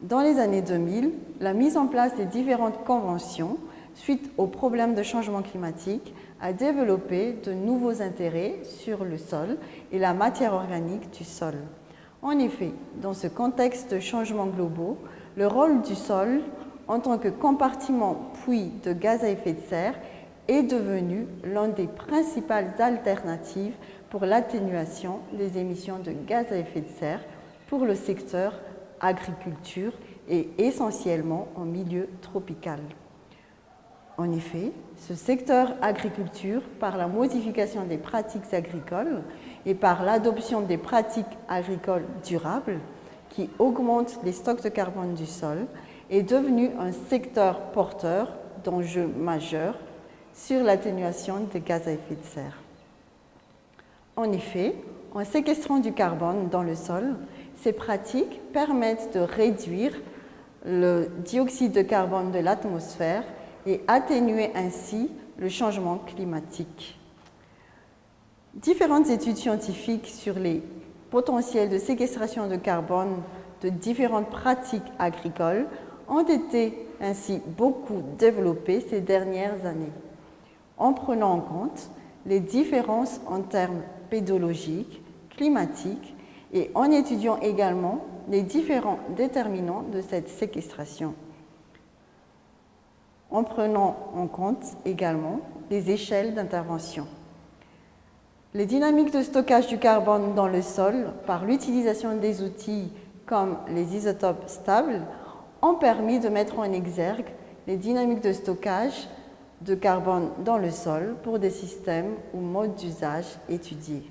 Dans les années 2000, la mise en place des différentes conventions suite aux problèmes de changement climatique a développé de nouveaux intérêts sur le sol et la matière organique du sol. En effet, dans ce contexte de changements globaux, le rôle du sol en tant que compartiment puits de gaz à effet de serre est devenu l'une des principales alternatives pour l'atténuation des émissions de gaz à effet de serre pour le secteur agriculture et essentiellement en milieu tropical. En effet, ce secteur agriculture, par la modification des pratiques agricoles et par l'adoption des pratiques agricoles durables qui augmentent les stocks de carbone du sol, est devenu un secteur porteur d'enjeux majeurs sur l'atténuation des gaz à effet de serre. En effet, en séquestrant du carbone dans le sol, ces pratiques permettent de réduire le dioxyde de carbone de l'atmosphère et atténuer ainsi le changement climatique. Différentes études scientifiques sur les potentiels de séquestration de carbone de différentes pratiques agricoles ont été ainsi beaucoup développées ces dernières années, en prenant en compte les différences en termes pédologiques, climatiques et en étudiant également les différents déterminants de cette séquestration, en prenant en compte également les échelles d'intervention. Les dynamiques de stockage du carbone dans le sol par l'utilisation des outils comme les isotopes stables ont permis de mettre en exergue les dynamiques de stockage de carbone dans le sol pour des systèmes ou modes d'usage étudiés.